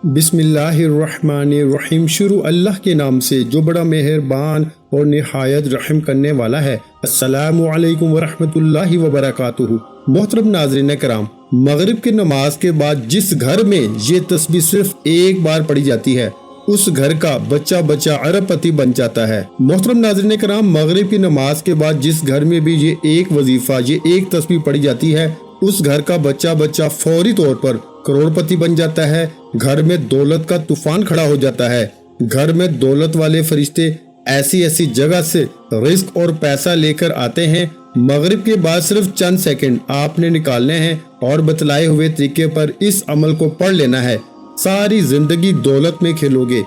بسم اللہ الرحمن الرحیم۔ شروع اللہ کے نام سے جو بڑا مہربان اور نہایت رحم کرنے والا ہے۔ السلام علیکم ورحمۃ اللہ وبرکاتہ۔ محترم ناظرین کرام، مغرب کی نماز کے بعد جس گھر میں یہ تسبیح صرف ایک بار پڑھی جاتی ہے اس گھر کا بچہ بچہ ارب پتی بن جاتا ہے۔ محترم ناظرین کرام، مغرب کی نماز کے بعد جس گھر میں بھی یہ ایک وظیفہ، یہ ایک تسبیح پڑھی جاتی ہے اس گھر کا بچہ بچہ فوری طور پر کروڑ پتی بن جاتا ہے۔ گھر میں دولت کا طوفان کھڑا ہو جاتا ہے۔ گھر میں دولت والے فرشتے ایسی ایسی جگہ سے رزق اور پیسہ لے کر آتے ہیں۔ مغرب کے بعد صرف چند سیکنڈ آپ نے نکالنے ہیں اور بتلائے ہوئے طریقے پر اس عمل کو پڑھ لینا ہے۔ ساری زندگی دولت میں کھیلو گے،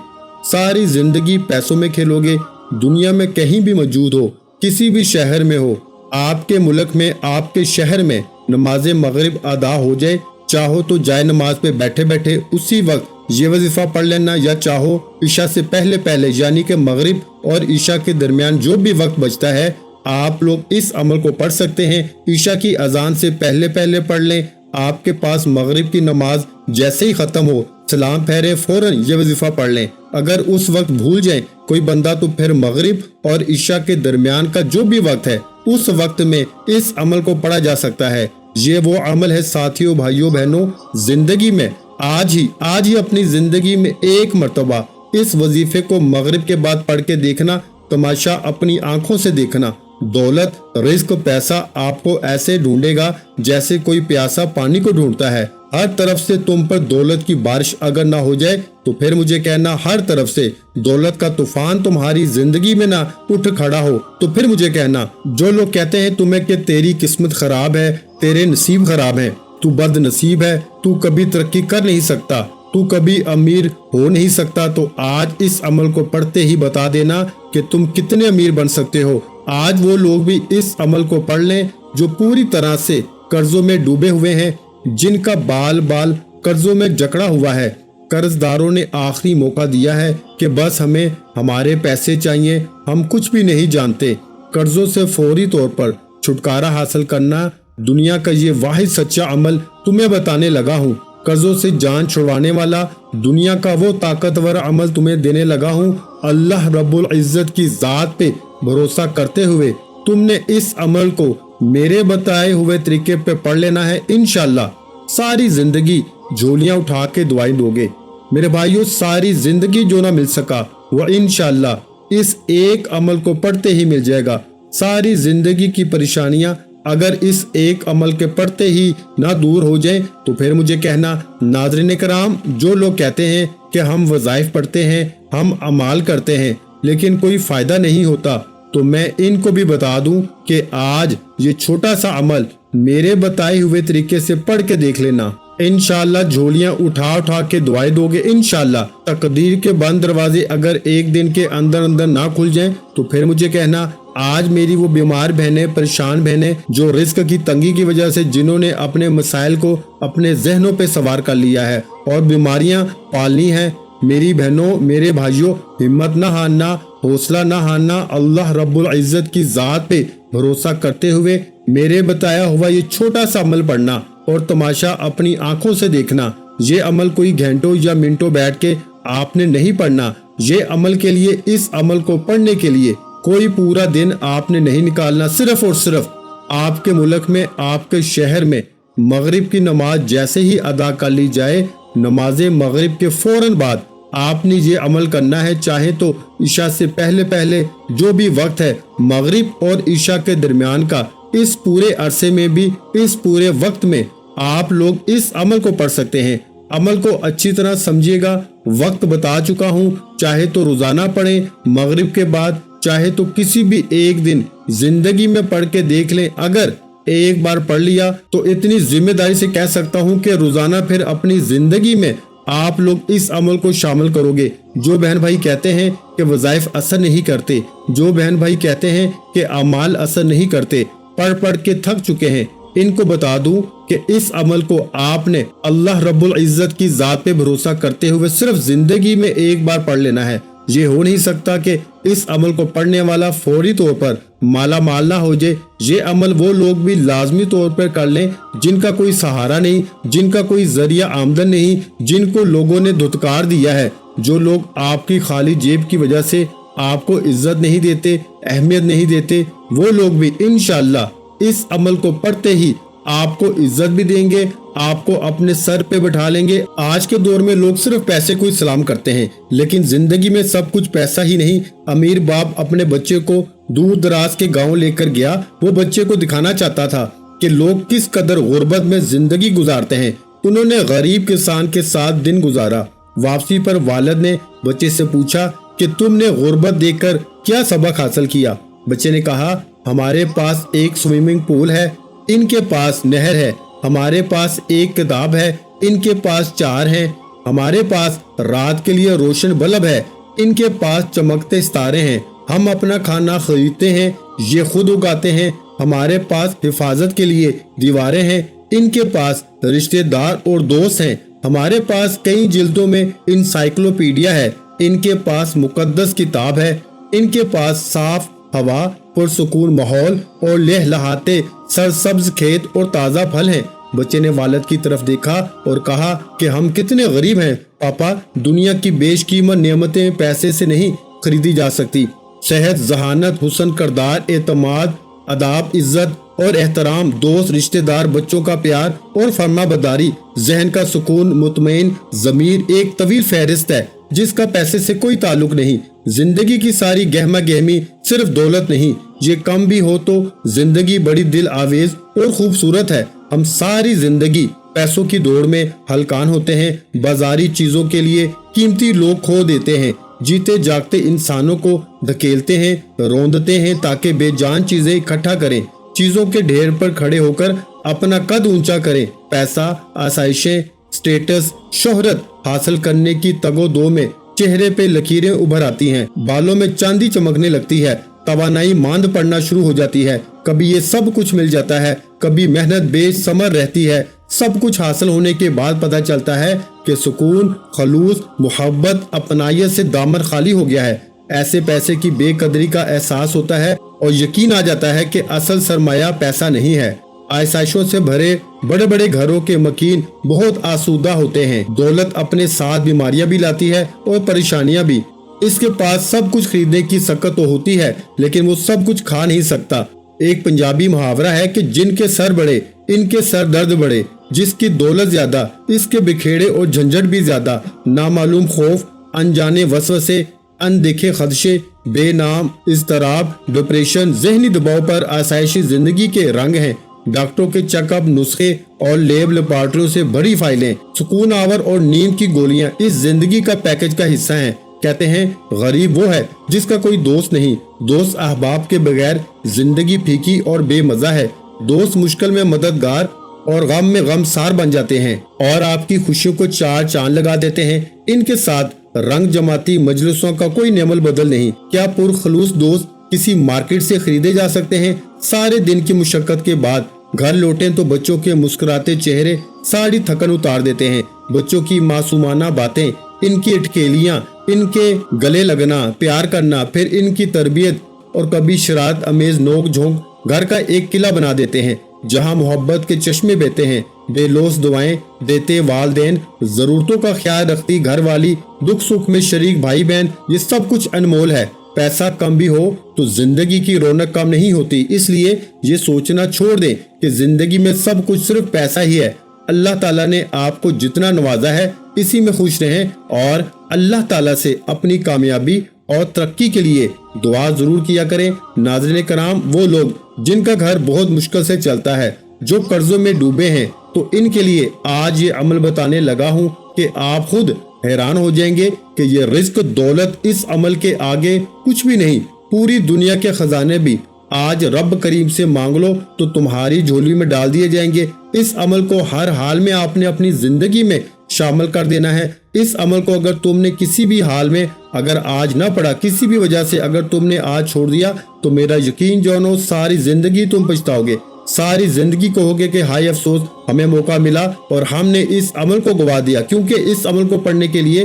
ساری زندگی پیسوں میں کھیلو گے۔ دنیا میں کہیں بھی موجود ہو، کسی بھی شہر میں ہو، آپ کے ملک میں، آپ کے شہر میں نماز مغرب ادا ہو جائے، چاہو تو جائے نماز پہ بیٹھے بیٹھے اسی وقت یہ وظیفہ پڑھ لینا، یا چاہو عشاء سے پہلے یعنی کہ مغرب اور عشاء کے درمیان جو بھی وقت بچتا ہے آپ لوگ اس عمل کو پڑھ سکتے ہیں۔ عشاء کی اذان سے پہلے پڑھ لیں۔ آپ کے پاس مغرب کی نماز جیسے ہی ختم ہو، سلام پھیرے فوراً یہ وظیفہ پڑھ لیں۔ اگر اس وقت بھول جائیں کوئی بندہ تو پھر مغرب اور عشاء کے درمیان کا جو بھی وقت ہے اس وقت میں اس عمل کو پڑھا جا سکتا ہے۔ یہ وہ عمل ہے ساتھیوں، بھائیوں، بہنوں، زندگی میں آج ہی اپنی زندگی میں ایک مرتبہ اس وظیفے کو مغرب کے بعد پڑھ کے دیکھنا، تماشا اپنی آنکھوں سے دیکھنا۔ دولت، رزق، پیسہ آپ کو ایسے ڈھونڈے گا جیسے کوئی پیاسا پانی کو ڈھونڈتا ہے۔ ہر طرف سے تم پر دولت کی بارش اگر نہ ہو جائے تو پھر مجھے کہنا، ہر طرف سے دولت کا طوفان تمہاری زندگی میں نہ اٹھ کھڑا ہو تو پھر مجھے کہنا۔ جو لوگ کہتے ہیں تمہیں کہ تیری قسمت خراب ہے، تیرے نصیب خراب ہیں، تو بد نصیب ہے، تو کبھی ترقی کر نہیں سکتا، تو کبھی امیر ہو نہیں سکتا، تو آج اس عمل کو پڑھتے ہی بتا دینا کہ تم کتنے امیر بن سکتے ہو۔ آج وہ لوگ بھی اس عمل کو پڑھ لیں جو پوری طرح سے قرضوں میں ڈوبے ہوئے ہیں، جن کا بال قرضوں میں جکڑا ہوا ہے۔ قرض داروں نے آخری موقع دیا ہے کہ بس ہمیں ہمارے پیسے چاہیے، ہم کچھ بھی نہیں جانتے۔ قرضوں سے فوری طور پر چھٹکارا حاصل کرنا دنیا کا یہ واحد سچا عمل تمہیں بتانے لگا ہوں۔ قرضوں سے جان چھڑوانے والا دنیا کا وہ طاقتور عمل تمہیں دینے لگا ہوں۔ اللہ رب العزت کی ذات پہ بھروسہ کرتے ہوئے تم نے اس عمل کو میرے بتائے ہوئے طریقے پہ پڑھ لینا ہے۔ انشاءاللہ ساری زندگی جھولیاں اٹھا کے دعائیں دو گے۔ میرے بھائیوں، ساری زندگی جو نہ مل سکا وہ انشاءاللہ اس ایک عمل کو پڑھتے ہی مل جائے گا۔ ساری زندگی کی پریشانیاں اگر اس ایک عمل کے پڑھتے ہی نہ دور ہو جائیں تو پھر مجھے کہنا۔ ناظرین کرام، جو لوگ کہتے ہیں کہ ہم وظائف پڑھتے ہیں، ہم اعمال کرتے ہیں لیکن کوئی فائدہ نہیں ہوتا، تو میں ان کو بھی بتا دوں کہ آج یہ چھوٹا سا عمل میرے بتائے ہوئے طریقے سے پڑھ کے دیکھ لینا۔ انشاءاللہ جھولیاں اٹھا کے دعائیں دو گے۔ انشاءاللہ تقدیر کے بند دروازے اگر ایک دن کے اندر نہ کھل جائیں تو پھر مجھے کہنا۔ آج میری وہ بیمار بہنیں، پریشان بہنیں جو رزق کی تنگی کی وجہ سے جنہوں نے اپنے مسائل کو اپنے ذہنوں پہ سوار کر لیا ہے اور بیماریاں پالنی ہیں، میری بہنوں، میرے بھائیوں، ہمت نہ ہارنا، حوصلہ نہ ہارنا، اللہ رب العزت کی ذات پہ بھروسہ کرتے ہوئے میرے بتایا ہوا یہ چھوٹا سا عمل پڑھنا اور تماشا اپنی آنکھوں سے دیکھنا۔ یہ عمل کوئی گھنٹوں یا منٹوں بیٹھ کے آپ نے نہیں پڑھنا۔ یہ عمل کے لیے، اس عمل کو پڑھنے کے لیے کوئی پورا دن آپ نے نہیں نکالنا۔ صرف اور صرف آپ کے ملک میں، آپ کے شہر میں مغرب کی نماز جیسے ہی ادا کر لی جائے، نماز مغرب کے فوراً بعد آپ نے یہ عمل کرنا ہے۔ چاہے تو عشاء سے پہلے جو بھی وقت ہے مغرب اور عشاء کے درمیان کا، اس پورے عرصے میں بھی، اس پورے وقت میں آپ لوگ اس عمل کو پڑھ سکتے ہیں۔ عمل کو اچھی طرح سمجھیے گا، وقت بتا چکا ہوں، چاہے تو روزانہ پڑھیں مغرب کے بعد، چاہے تو کسی بھی ایک دن زندگی میں پڑھ کے دیکھ لیں۔ اگر ایک بار پڑھ لیا تو اتنی ذمہ داری سے کہہ سکتا ہوں کہ روزانہ پھر اپنی زندگی میں آپ لوگ اس عمل کو شامل کرو گے۔ جو بہن بھائی کہتے ہیں کہ وظائف اثر نہیں کرتے، جو بہن بھائی کہتے ہیں کہ اعمال اثر نہیں کرتے، پڑھ کے تھک چکے ہیں، ان کو بتا دوں کہ اس عمل کو آپ نے اللہ رب العزت کی ذات پہ بھروسہ کرتے ہوئے صرف زندگی میں ایک بار پڑھ لینا ہے۔ یہ ہو نہیں سکتا کہ اس عمل کو پڑھنے والا فوری طور پر مالا مال نہ ہو جائے۔ یہ عمل وہ لوگ بھی لازمی طور پر کر لیں جن کا کوئی سہارا نہیں، جن کا کوئی ذریعہ آمدن نہیں، جن کو لوگوں نے دھتکار دیا ہے۔ جو لوگ آپ کی خالی جیب کی وجہ سے آپ کو عزت نہیں دیتے، اہمیت نہیں دیتے، وہ لوگ بھی انشاءاللہ اس عمل کو پڑھتے ہی آپ کو عزت بھی دیں گے، آپ کو اپنے سر پہ بٹھا لیں گے۔ آج کے دور میں لوگ صرف پیسے کو سلام کرتے ہیں، لیکن زندگی میں سب کچھ پیسہ ہی نہیں۔ امیر باپ اپنے بچے کو دور دراز کے گاؤں لے کر گیا، وہ بچے کو دکھانا چاہتا تھا کہ لوگ کس قدر غربت میں زندگی گزارتے ہیں۔ انہوں نے غریب کسان کے ساتھ دن گزارا۔ واپسی پر والد نے بچے سے پوچھا کہ تم نے غربت دیکھ کر کیا سبق حاصل کیا؟ بچے نے کہا، ہمارے پاس ایک سوئمنگ پول ہے، ان کے پاس نہر ہے، ہمارے پاس ایک کتاب ہے، ان کے پاس 4 ہیں، ہمارے پاس رات کے لیے روشن بلب ہے، ان کے پاس چمکتے ستارے ہیں، ہم اپنا کھانا خریدتے ہیں، یہ خود اگاتے ہیں، ہمارے پاس حفاظت کے لیے دیواریں ہیں، ان کے پاس رشتہ دار اور دوست ہیں، ہمارے پاس کئی جلدوں میں انسائکلوپیڈیا ہے، ان کے پاس مقدس کتاب ہے، ان کے پاس صاف ہوا، پرسکون ماحول اور لہلہاتے سرسبز کھیت اور تازہ پھل ہیں۔ بچے نے والد کی طرف دیکھا اور کہا کہ ہم کتنے غریب ہیں پاپا، دنیا کی بیش قیمت نعمتیں پیسے سے نہیں خریدی جا سکتی۔ صحت، ذہانت، حسن کردار، اعتماد، اداب، عزت اور احترام، دوست، رشتہ دار، بچوں کا پیار اور فرما برداری، ذہن کا سکون، مطمئن ضمیر، ایک طویل فہرست ہے جس کا پیسے سے کوئی تعلق نہیں۔ زندگی کی ساری گہما گہمی صرف دولت نہیں، یہ کم بھی ہو تو زندگی بڑی دل آویز اور خوبصورت ہے۔ ہم ساری زندگی پیسوں کی دوڑ میں ہلکان ہوتے ہیں، بازاری چیزوں کے لیے قیمتی لوگ کھو دیتے ہیں، جیتے جاگتے انسانوں کو دھکیلتے ہیں، روندتے ہیں تاکہ بے جان چیزیں اکٹھا کریں، چیزوں کے ڈھیر پر کھڑے ہو کر اپنا قد اونچا کریں۔ پیسہ، آسائشیں، سٹیٹس، شہرت حاصل کرنے کی تگ و دو میں چہرے پہ لکیریں ابھر آتی ہیں، بالوں میں چاندی چمکنے لگتی ہے، توانائی ماند پڑنا شروع ہو جاتی ہے۔ کبھی یہ سب کچھ مل جاتا ہے، کبھی محنت بے ثمر رہتی ہے۔ سب کچھ حاصل ہونے کے بعد پتہ چلتا ہے کہ سکون، خلوص، محبت، اپنائیت سے دامن خالی ہو گیا ہے۔ ایسے پیسے کی بے قدری کا احساس ہوتا ہے اور یقین آ جاتا ہے کہ اصل سرمایہ پیسہ نہیں ہے۔ آسائشوں سے بھرے بڑے بڑے گھروں کے مکین بہت آسودہ ہوتے ہیں۔ دولت اپنے ساتھ بیماریاں بھی لاتی ہے اور پریشانیاں بھی۔ اس کے پاس سب کچھ خریدنے کی سکت تو ہوتی ہے، لیکن وہ سب کچھ کھا نہیں سکتا۔ ایک پنجابی محاورہ ہے کہ جن کے سر بڑے ان کے سر درد بڑے، جس کی دولت زیادہ اس کے بکھیڑے اور جھنجھٹ بھی زیادہ۔ نامعلوم خوف، انجانے وسوسے، اندیکھے خدشے، بے نام اضطراب، ڈپریشن، ذہنی دباؤ پر آسائشی زندگی کے رنگ ہیں۔ ڈاکٹروں کے چیک اپ، نسخے اور لیب لیبارٹریوں سے بڑی فائلیں، سکون آور اور نیند کی گولیاں اس زندگی کا پیکج کا حصہ ہیں۔ کہتے ہیں غریب وہ ہے جس کا کوئی دوست نہیں۔ دوست احباب کے بغیر زندگی پھیکی اور بے مزہ ہے۔ دوست مشکل میں مددگار اور غم میں غم سار بن جاتے ہیں اور آپ کی خوشیوں کو 4 چاند لگا دیتے ہیں۔ ان کے ساتھ رنگ جماتی مجلسوں کا کوئی نعم البدل نہیں۔ کیا پرخلوص دوست کسی مارکیٹ سے خریدے جا سکتے ہیں؟ سارے دن کی مشقت کے بعد گھر لوٹیں تو بچوں کے مسکراتے چہرے ساری تھکن اتار دیتے ہیں۔ بچوں کی معصومانہ باتیں، ان کی اٹکیلیاں، ان کے گلے لگنا، پیار کرنا، پھر ان کی تربیت اور کبھی شرارت امیز نوک جھونک گھر کا ایک قلعہ بنا دیتے ہیں جہاں محبت کے چشمے بہتے ہیں۔ بے لوث دعائیں دیتے والدین، ضرورتوں کا خیال رکھتی گھر والی، دکھ سکھ میں شریک بھائی بہن، یہ سب کچھ انمول ہے۔ پیسہ کم بھی ہو تو زندگی کی رونق کم نہیں ہوتی، اس لیے یہ سوچنا چھوڑ دیں کہ زندگی میں سب کچھ صرف پیسہ ہی ہے۔ اللہ تعالیٰ نے آپ کو جتنا نوازا ہے اسی میں خوش رہیں اور اللہ تعالیٰ سے اپنی کامیابی اور ترقی کے لیے دعا ضرور کیا کریں۔ ناظرین کرام، وہ لوگ جن کا گھر بہت مشکل سے چلتا ہے، جو قرضوں میں ڈوبے ہیں، تو ان کے لیے آج یہ عمل بتانے لگا ہوں کہ آپ خود حیران ہو جائیں گے کہ یہ رزق، دولت اس عمل کے آگے کچھ بھی نہیں۔ پوری دنیا کے خزانے بھی آج رب کریم سے مانگ لو تو تمہاری جھولی میں ڈال دیے جائیں گے۔ اس عمل کو ہر حال میں آپ نے اپنی زندگی میں شامل کر دینا ہے۔ اس عمل کو اگر تم نے کسی بھی حال میں اگر آج نہ پڑھا، کسی بھی وجہ سے اگر تم نے آج چھوڑ دیا، تو میرا یقین جانو ساری زندگی تم پچھتاؤ گے۔ ساری زندگی کہو گے کہ ہائے افسوس، ہمیں موقع ملا اور ہم نے اس عمل کو گوا دیا، کیونکہ اس عمل کو پڑھنے کے لیے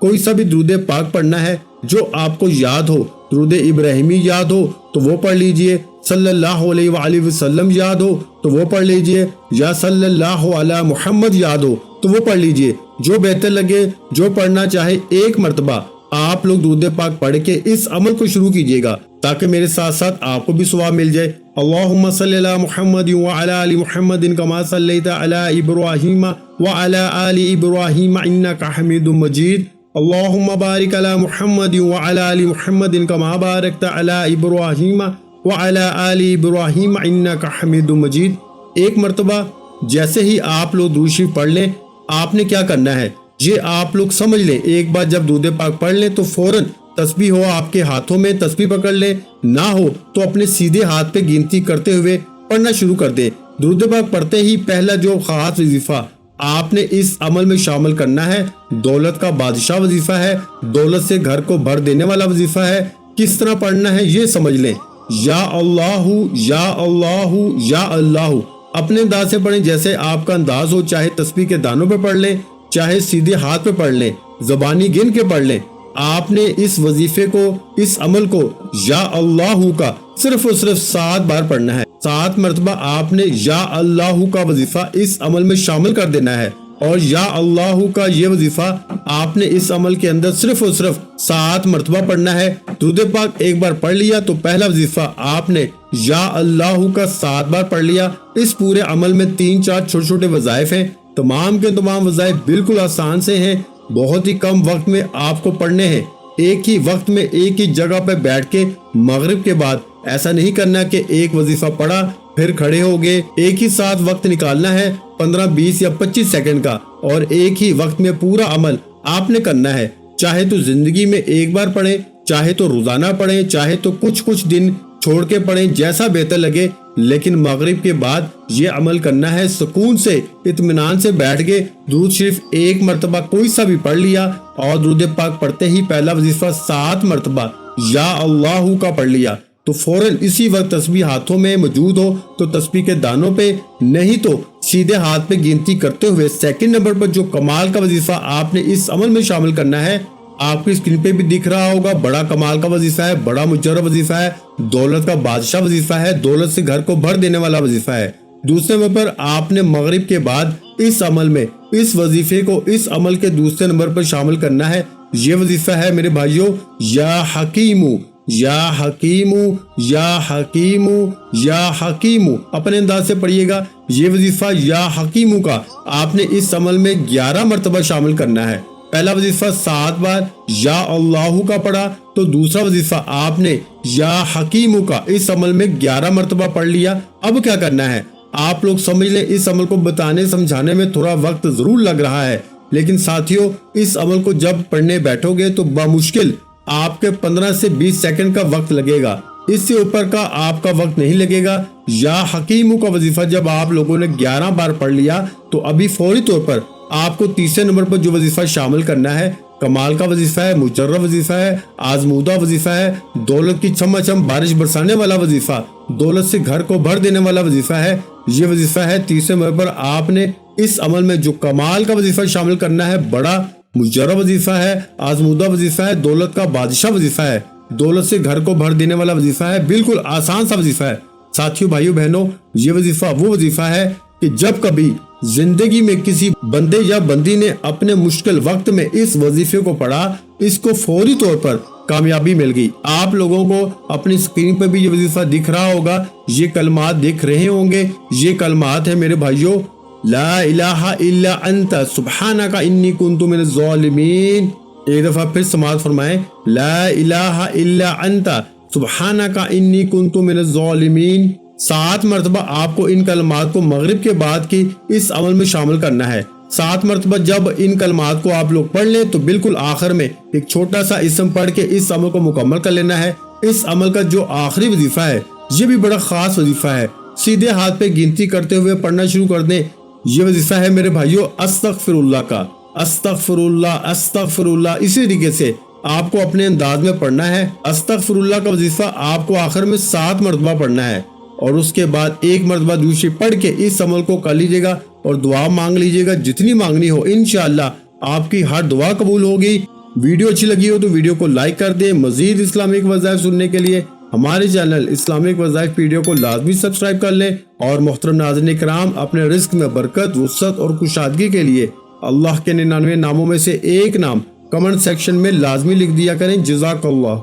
کوئی سا بھی درود پاک پڑھنا ہے جو آپ کو یاد ہو، درود ابراہیمی یاد ہو تو وہ پڑھ لیجئے، صلی اللہ علیہ وآلہ وسلم یاد ہو تو وہ پڑھ لیجئے، یا صلی اللہ علی محمد یاد ہو تو وہ پڑھ لیجئے، جو بہتر لگے، جو پڑھنا چاہے ایک مرتبہ آپ لوگ درود پاک پڑھ کے اس عمل کو شروع کیجئے گا تاکہ میرے ساتھ ساتھ آپ کو بھی ثواب مل جائے۔ اللہم صلی علی محمد وعلی آل محمد کما صلیت علی ابراہیم وعلی آل ابراہیم انک حمید مجید، اللہم بارک علی محمد وعلی آل محمد کما بارکت علی ابراہیم وعلی آل ابراہیم انک حمید مجید۔ ایک مرتبہ جیسے ہی آپ لوگ درود شریف پڑھ لیں، آپ نے کیا کرنا ہے یہ آپ لوگ سمجھ لیں۔ ایک بار جب درود پاک پڑھ لیں تو فوراً تسبیح ہو آپ کے ہاتھوں میں تسبیح پکڑ لیں، نہ ہو تو اپنے سیدھے ہاتھ پہ گنتی کرتے ہوئے پڑھنا شروع کر دیں۔ درود پاک پڑھتے ہی پہلا جو خاص وظیفہ آپ نے اس عمل میں شامل کرنا ہے، دولت کا بادشاہ وظیفہ ہے، دولت سے گھر کو بھر دینے والا وظیفہ ہے۔ کس طرح پڑھنا ہے یہ سمجھ لیں۔ یا اللہ یا اللہ یا اللہ، اپنے انداز سے پڑھیں جیسے آپ کا انداز ہو، چاہے تسبیح کے دانوں پہ پڑھ لیں، چاہے سیدھے ہاتھ پہ پڑھ لیں، زبانی گن کے پڑھ لیں۔ آپ نے اس وظیفے کو، اس عمل کو یا اللہ کا صرف اور صرف 7 بار پڑھنا ہے۔ 7 مرتبہ آپ نے یا اللہ کا وظیفہ اس عمل میں شامل کر دینا ہے، اور یا اللہ کا یہ وظیفہ آپ نے اس عمل کے اندر صرف اور صرف 7 مرتبہ پڑھنا ہے۔ درود پاک ایک بار پڑھ لیا تو پہلا وظیفہ آپ نے یا اللہ کا 7 بار پڑھ لیا۔ اس پورے عمل میں 3-4 چھوٹے چھوٹے وظائف ہیں، تمام کے تمام وظائف بالکل آسان سے ہیں، بہت ہی کم وقت میں آپ کو پڑھنے ہیں۔ ایک ہی وقت میں ایک ہی جگہ پہ بیٹھ کے مغرب کے بعد ایسا نہیں کرنا کہ ایک وظیفہ پڑھا پھر کھڑے ہو گئے۔ ایک ہی ساتھ وقت نکالنا ہے 15 20 یا 25 سیکنڈ کا، اور ایک ہی وقت میں پورا عمل آپ نے کرنا ہے۔ چاہے تو زندگی میں ایک بار پڑھیں، چاہے تو روزانہ پڑھیں، چاہے تو کچھ دن چھوڑ کے پڑھیں، جیسا بہتر لگے، لیکن مغرب کے بعد یہ عمل کرنا ہے۔ سکون سے اطمینان سے بیٹھ گئے، درود شریف ایک مرتبہ کوئی سا بھی پڑھ لیا، اور درود پاک پڑھتے ہی پہلا وظیفہ 7 مرتبہ یا اللہ کا پڑھ لیا تو فوراً اسی وقت تسبیح ہاتھوں میں موجود ہو تو تسبیح کے دانوں پہ، نہیں تو سیدھے ہاتھ پہ گنتی کرتے ہوئے سیکنڈ نمبر پر جو کمال کا وظیفہ آپ نے اس عمل میں شامل کرنا ہے، آپ کی اسکرین پہ بھی دکھ رہا ہوگا، بڑا کمال کا وظیفہ ہے، بڑا مجرب وظیفہ ہے، دولت کا بادشاہ وظیفہ ہے، دولت سے گھر کو بھر دینے والا وظیفہ ہے۔ دوسرے نمبر پر آپ نے مغرب کے بعد اس عمل میں اس وظیفے کو اس عمل کے دوسرے نمبر پر شامل کرنا ہے۔ یہ وظیفہ ہے میرے بھائیوں، یا حکیمو یا حکیمو یا حکیمو یا حکیمو، اپنے انداز سے پڑھیے گا۔ یہ وظیفہ یا حکیمو کا آپ نے اس عمل میں 11 مرتبہ شامل کرنا ہے۔ پہلا وظیفہ 7 بار یا اللہ کا پڑھا تو دوسرا وظیفہ آپ نے یا حکیمو کا اس عمل میں 11 مرتبہ پڑھ لیا۔ اب کیا کرنا ہے آپ لوگ سمجھ لیں۔ اس عمل کو بتانے سمجھانے میں تھوڑا وقت ضرور لگ رہا ہے، لیکن ساتھیوں اس عمل کو جب پڑھنے بیٹھو گے تو بمشکل آپ کے 15 سے 20 سیکنڈ کا وقت لگے گا، اس سے اوپر کا آپ کا وقت نہیں لگے گا۔ یا حکیمو کا وظیفہ جب آپ لوگوں نے 11 بار پڑھ لیا تو ابھی فوری طور پر آپ کو تیسرے نمبر پر جو وظیفہ شامل کرنا ہے، کمال کا وظیفہ ہے، مجرب وظیفہ ہے، آزمودہ وظیفہ ہے، دولت کی چھم چھم بارش برسانے والا وظیفہ، دولت سے گھر کو بھر دینے والا وظیفہ ہے۔ یہ وظیفہ ہے تیسرے نمبر پر آپ نے اس عمل میں جو کمال کا وظیفہ شامل کرنا ہے، بڑا مجرب وظیفہ ہے، آزمودہ وظیفہ ہے، دولت کا بادشاہ وظیفہ ہے، دولت سے گھر کو بھر دینے والا وظیفہ ہے، بالکل آسان سا وظیفہ ہے۔ ساتھیوں بھائیوں بہنوں، یہ وظیفہ وہ وظیفہ ہے کہ جب کبھی زندگی میں کسی بندے یا بندی نے اپنے مشکل وقت میں اس وظیفے کو پڑھا، اس کو فوری طور پر کامیابی مل گئی۔ آپ لوگوں کو اپنی اسکرین پر بھی یہ وظیفہ دکھ رہا ہوگا، یہ کلمات دکھ رہے ہوں گے۔ یہ کلمات ہیں میرے بھائیوں، لا الہ الا انت سبحانک انی کنت من الظالمین۔ ایک دفعہ پھر سماعت فرمائیں، لا الہ الا انت سبحانک انی کنت من الظالمین۔ 7 مرتبہ آپ کو ان کلمات کو مغرب کے بعد کی اس عمل میں شامل کرنا ہے۔ 7 مرتبہ جب ان کلمات کو آپ لوگ پڑھ لیں تو بالکل آخر میں ایک چھوٹا سا اسم پڑھ کے اس عمل کو مکمل کر لینا ہے۔ اس عمل کا جو آخری وظیفہ ہے یہ بھی بڑا خاص وظیفہ ہے، سیدھے ہاتھ پہ گنتی کرتے ہوئے پڑھنا شروع کر دیں۔ یہ وظیفہ ہے میرے بھائیوں استغفر اللہ کا، استغفر اللہ استغفر اللہ۔ اسی طریقے سے آپ کو اپنے انداز میں پڑھنا ہے۔ استغفر اللہ کا وظیفہ آپ کو آخر میں 7 مرتبہ پڑھنا ہے، اور اس کے بعد 1 مرتبہ دوسری پڑھ کے اس عمل کو کر لیجئے گا اور دعا مانگ لیجئے گا، جتنی مانگنی ہو۔ انشاءاللہ آپ کی ہر دعا قبول ہوگی، ویڈیو اچھی لگی ہو تو ویڈیو کو لائک کر دیں۔ مزید اسلامک وظائف سننے کے لیے ہمارے چینل اسلامک وظائف ویڈیو کو لازمی سبسکرائب کر لیں، اور محترم ناظرین کرام، اپنے رزق میں برکت، وسعت اور کشادگی کے لیے اللہ کے 99 ناموں میں سے ایک نام کمنٹ سیکشن میں لازمی لکھ دیا کریں۔ جزاک اللہ۔